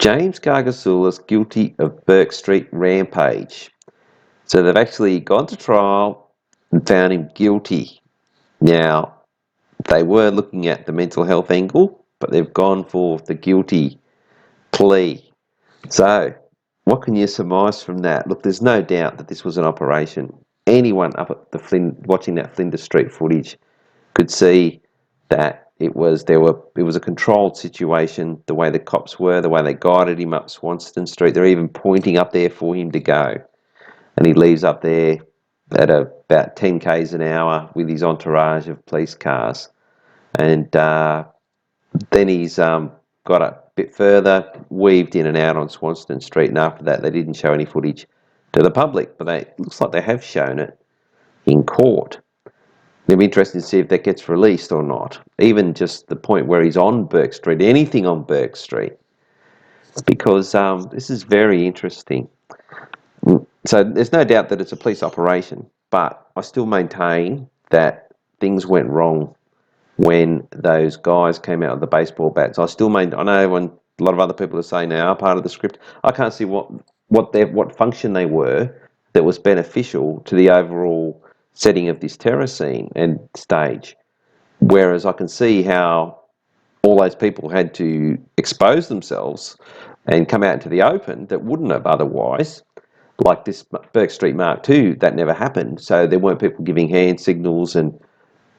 James Gargasoulis guilty of Burke Street rampage. So they've actually gone to trial and found him guilty. Now, they were looking at the mental health angle, but they've gone for the guilty plea. So, what can you surmise from that? Look, there's no doubt that this was an operation. Anyone up at the watching that Flinders Street footage could see that it was a controlled situation. The way the cops were, the way they guided him up Swanston Street, they're even pointing up there for him to go, and he leaves up there at about 10 k's an hour with his entourage of police cars, and then he's got a bit further, weaved in and out on Swanston Street, and after that they didn't show any footage to the public, but it looks like they have shown it in court. It'll be interesting to see if that gets released or not. Even just the point where he's on Burke Street, anything on Burke Street, because this is very interesting. So there's no doubt that it's a police operation, but I still maintain that things went wrong when those guys came out with the baseball bats. I know when a lot of other people are saying they are part of the script, I can't see what function they were that was beneficial to the overall setting of this terror scene and stage. Whereas I can see how all those people had to expose themselves and come out into the open that wouldn't have otherwise. Like this Burke Street Mark II, that never happened. So there weren't people giving hand signals, and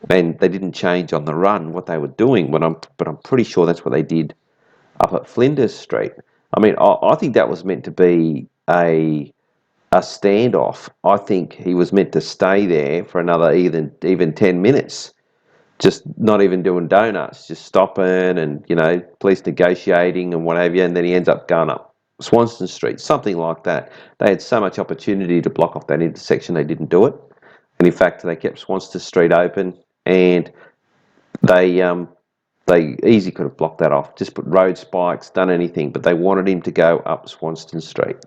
they didn't change on the run what they were doing. But I'm pretty sure that's what they did up at Flinders Street. I mean, I think that was meant to be a standoff. I think he was meant to stay there for another even 10 minutes, just not even doing donuts, just stopping and, police negotiating and what have you, and then he ends up going up Swanston Street, something like that. They had so much opportunity to block off that intersection, they didn't do it. And in fact, they kept Swanston Street open, and they easily could have blocked that off, just put road spikes, done anything, but they wanted him to go up Swanston Street.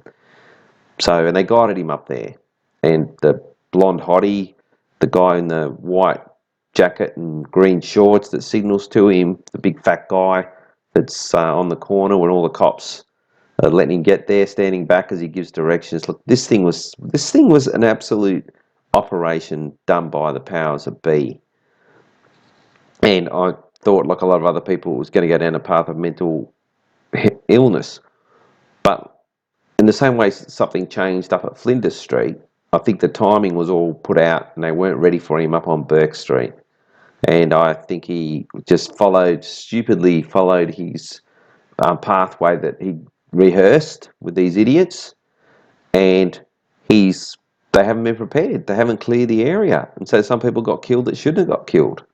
So, and they guided him up there. And the blonde hottie, the guy in the white jacket and green shorts that signals to him, the big fat guy that's on the corner when all the cops are letting him get there, standing back as he gives directions. Look, this thing was an absolute operation done by the powers that be. And I thought, like a lot of other people, it was going to go down a path of mental illness. But in the same way something changed up at Flinders Street, I think the timing was all put out and they weren't ready for him up on Burke Street. And I think he just stupidly followed his pathway that he rehearsed with these idiots, and they haven't been prepared. They haven't cleared the area, and so some people got killed that shouldn't have got killed.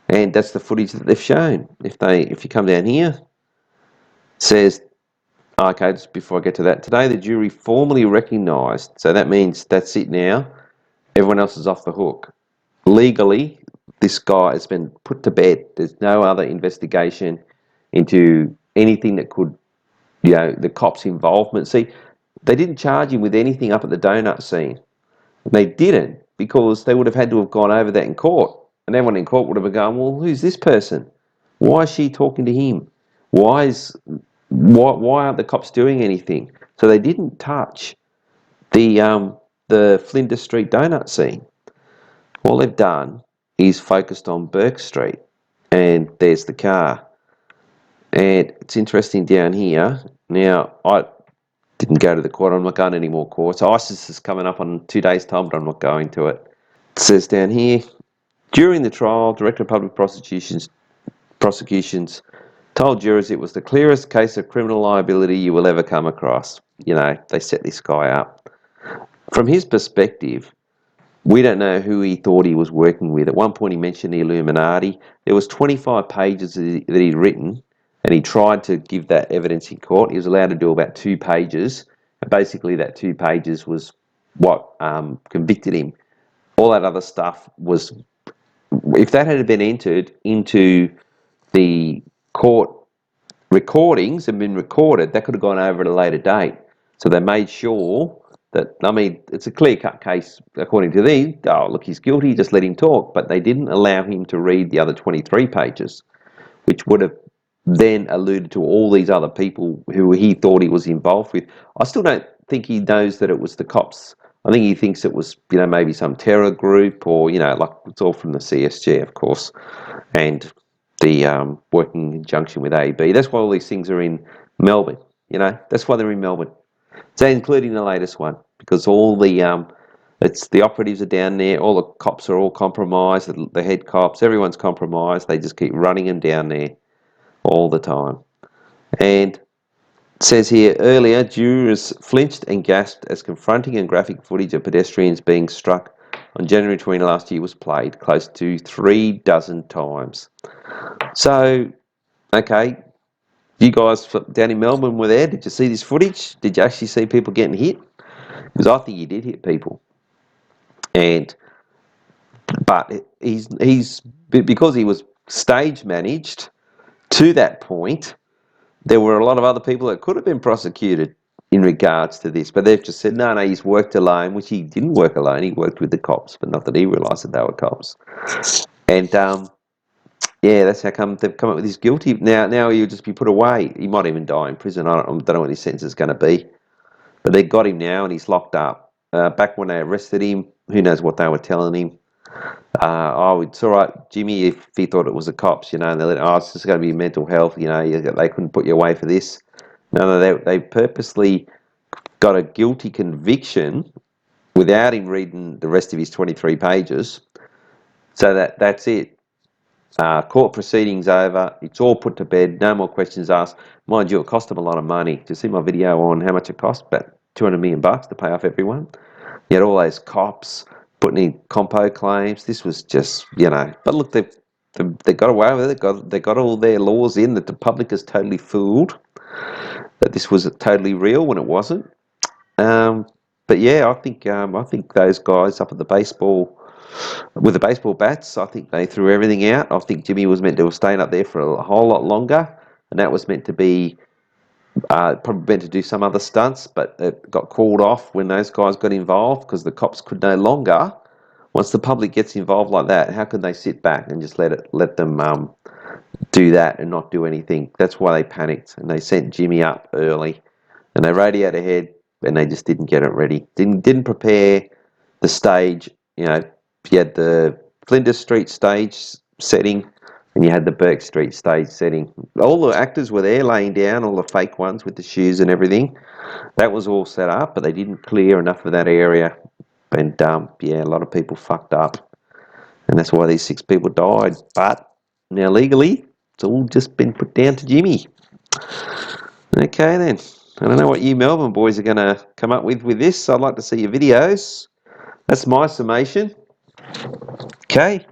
And that's the footage that they've shown. If you come down here, it says, okay, just before I get to that, today the jury formally recognised, so that means that's it now, everyone else is off the hook. Legally, this guy has been put to bed. There's no other investigation into anything that could, the cops' involvement. See, they didn't charge him with anything up at the donut scene. They didn't, because they would have had to have gone over that in court. And everyone in court would have been going, well, who's this person? Why is she talking to him? Why aren't the cops doing anything? So they didn't touch the Flinders Street donut scene. All they've done is focused on Burke Street, and there's the car. And it's interesting down here. Now, I didn't go to the court. I'm not going to any more courts. ISIS is coming up on 2 days' time, but I'm not going to it. It says down here, during the trial, Director of Public Prosecutions told jurors it was the clearest case of criminal liability you will ever come across. They set this guy up. From his perspective, we don't know who he thought he was working with. At one point he mentioned the Illuminati. There was 25 pages that he'd written, and he tried to give that evidence in court. He was allowed to do about 2 pages. And basically that 2 pages was what convicted him. All that other stuff was, if that had been entered into the court recordings and been recorded, that could have gone over at a later date. So they made sure that, it's a clear-cut case according to these. Oh, look, he's guilty, just let him talk. But they didn't allow him to read the other 23 pages, which would have then alluded to all these other people who he thought he was involved with. I still don't think he knows that it was the cops. I think he thinks it was, maybe some terror group, or, like, it's all from the CSG, of course, and the working in conjunction with AB. That's why all these things are in Melbourne, That's why they're in Melbourne. So including the latest one, because all the operatives are down there, all the cops are all compromised, the head cops, everyone's compromised. They just keep running them down there all the time. And it says here, earlier, jurors flinched and gasped as confronting and graphic footage of pedestrians being struck on January 20 last year was played close to 36 times. So, okay, you guys down in Melbourne were there. Did you see this footage? Did you actually see people getting hit? Because I think he did hit people. But he's because he was stage managed to that point, there were a lot of other people that could have been prosecuted in regards to this, but they've just said, no, he's worked alone, which he didn't work alone. He worked with the cops, but not that he realised that they were cops. And yeah, that's how come they've come up with this guilty. Now he'll just be put away. He might even die in prison. I don't know what his sentence is going to be, but they got him now, and he's locked up. Back when they arrested him, who knows what they were telling him. It's all right, Jimmy, if he thought it was the cops, and they let, it's just going to be mental health, they couldn't put you away for this. No, they purposely got a guilty conviction without him reading the rest of his 23 pages. So that's it. Court proceedings over. It's all put to bed. No more questions asked. Mind you, it cost them a lot of money. Did you see my video on how much it cost? About $200 million to pay off everyone. You had all those cops putting in compo claims. This was just, But look, they got away with it. They got all their laws in that the public is totally fooled that this was totally real when it wasn't. But yeah, I think those guys up at the baseball with the baseball bats, I think they threw everything out. I think Jimmy was meant to have stayed up there for a whole lot longer, and that was meant to be probably meant to do some other stunts, but it got called off when those guys got involved because the cops could no longer. Once the public gets involved like that, how can they sit back and just let them do that and not do anything? That's why they panicked and they sent Jimmy up early, and they radioed ahead, and they just didn't get it ready. Didn't prepare the stage. You had the Flinders Street stage setting, and you had the Burke Street stage setting. All the actors were there laying down, all the fake ones with the shoes and everything. That was all set up, but they didn't clear enough of that area. And yeah, a lot of people fucked up. And that's why these 6 people died. But now legally, it's all just been put down to Jimmy. Okay then. I don't know what you Melbourne boys are going to come up with this. I'd like to see your videos. That's my summation. Okay.